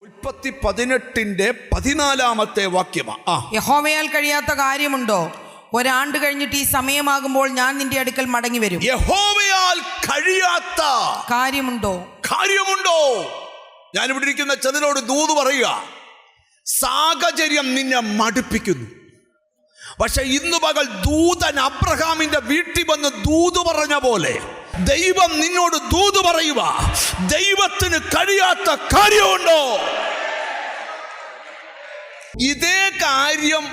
ഉൽപ്പത്തി 18:14 വാക്യമാ. യഹോവയാൽ കഴിയാത്ത കാര്യമുണ്ടോ? ഒരാണ്ട് കഴിഞ്ഞിട്ട് ഈ സമയമാകുമ്പോൾ ഞാൻ നിന്റെ അടുക്കൽ മടങ്ങി വരും. യഹോവയാൽ കഴിയാത്ത കാര്യമുണ്ടോ? ഞാനിവിടെ ഇരിക്കുന്ന ചിലരോട് ദൂത് പറയുക, സാഹചര്യം നിന്നെ മടുപ്പിക്കുന്നു. പക്ഷെ ഇന്ന് പകൽ ദൂതൻ അബ്രഹാമിന്റെ വീട്ടിൽ വന്ന് ദൂത് പറഞ്ഞ പോലെ ദൈവം നിന്നോട് ദൂത് പറയുക, ദൈവത്തിന് കഴിയാത്ത കാര്യമുണ്ടോ? ഇതേ കാര്യം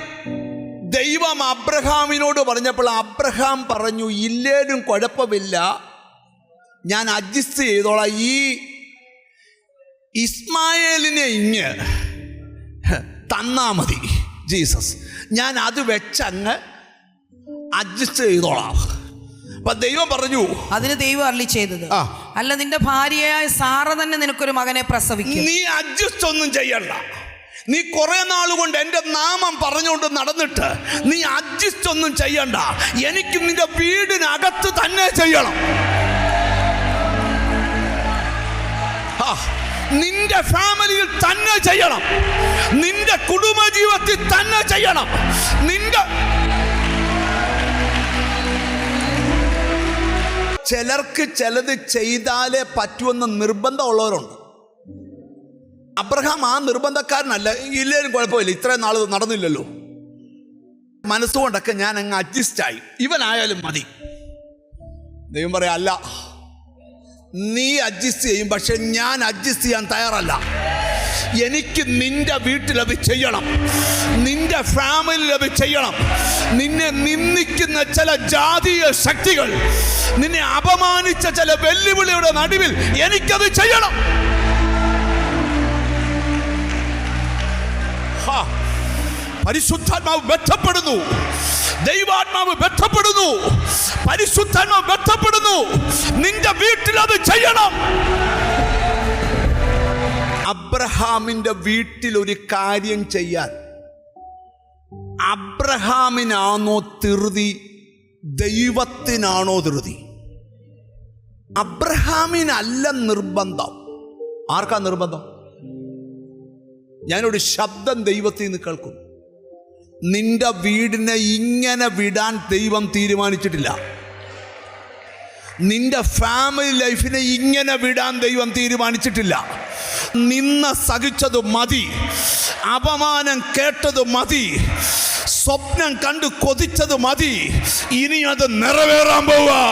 ദൈവം അബ്രഹാമിനോട് പറഞ്ഞപ്പോൾ അബ്രഹാം പറഞ്ഞു, ഇല്ലേലും കുഴപ്പമില്ല, ഞാൻ അഡ്ജസ്റ്റ് ചെയ്തോളാം. ഈ ഇസ്മായേലിനെ ഇങ്ങ് തന്നാ മതി ജീസസ്, ഞാൻ അത് വെച്ചങ്ങ് അഡ്ജസ്റ്റ് ചെയ്തോളാം. അപ്പൊ ദൈവം പറഞ്ഞു, അതിന് ദൈവം അരുളി ചെയ്തത്, അല്ല, നിന്റെ ഭാര്യയായ സാറ തന്നെ നിനക്കൊരു മകനെ പ്രസവിക്കും. നീ അഡ്ജസ്റ്റ് ഒന്നും ചെയ്യണ്ട. നീ കുറെ നാൾ കൊണ്ട് എൻ്റെ നാമം പറഞ്ഞുകൊണ്ട് നടന്നിട്ട് നീ അഡ്ജസ്റ്റ് ഒന്നും ചെയ്യണ്ട. എനിക്ക് നിന്റെ വീടിനകത്ത് തന്നെ ചെയ്യണം, നിന്റെ ഫാമിലിയിൽ തന്നെ ചെയ്യണം, നിന്റെ കുടുംബജീവിതത്തിൽ തന്നെ ചെയ്യണം. ചിലർക്ക് ചിലത് ചെയ്താലേ പറ്റുമെന്ന് നിർബന്ധമുള്ളവരുണ്ട്. അബ്രഹാം ആ നിർബന്ധക്കാരനല്ല. ഇല്ലേലും കുഴപ്പമില്ല, ഇത്രയും നാൾ നടന്നില്ലല്ലോ, മനസ്സുകൊണ്ടൊക്കെ ഞാൻ അങ്ങ് അഡ്ജസ്റ്റായി, ഇവനായാലും മതി. ദൈവം പറയാം, അല്ല, നീ അഡ്ജസ്റ്റ് ചെയ്യും, പക്ഷെ ഞാൻ അഡ്ജസ്റ്റ് ചെയ്യാൻ തയ്യാറല്ല. എനിക്ക് നിന്റെ വീട്ടിലത് ചെയ്യണം, നിന്റെ ഫാമിലിയിൽ ചെയ്യണം. നിന്നെ നിന്ദിക്കുന്ന ചില ജാതീയ ശക്തികൾ, നിന്നെ അപമാനിച്ച ചില വെല്ലുവിളിയുടെ നടുവിൽ എനിക്കത് ചെയ്യണം. പരിശുദ്ധാത്മാവ് ബന്ധപ്പെടുന്നു, ദൈവാത്മാവ് ബന്ധപ്പെടുന്നു, പരിശുദ്ധാത്മാവ് ബന്ധപ്പെടുന്നു. നിന്റെ വീട്ടിൽ അത് ചെയ്യണം. അബ്രഹാമിന്റെ വീട്ടിൽ ഒരു കാര്യം ചെയ്യാൻ അബ്രഹാമിനാണോ ധൃതി, ദൈവത്തിനാണോ ധൃതി? അബ്രഹാമിനല്ല നിർബന്ധം. ആർക്കാ നിർബന്ധം? ഞാനൊരു ശബ്ദം ദൈവത്തിൽ നിന്ന് കേൾക്കും. നിന്റെ വീടിനെ ഇങ്ങനെ വിടാൻ ദൈവം തീരുമാനിച്ചിട്ടില്ല. നിന്റെ ഫാമിലി ലൈഫിനെ ഇങ്ങനെ വിടാൻ ദൈവം തീരുമാനിച്ചിട്ടില്ല. നിന്ന് സഹിച്ചത് മതി, അപമാനം കേട്ടത് മതി, സ്വപ്നം കണ്ട് കൊതിച്ചത് മതി. ഇനി അത് നിറവേറാൻ പോവാ.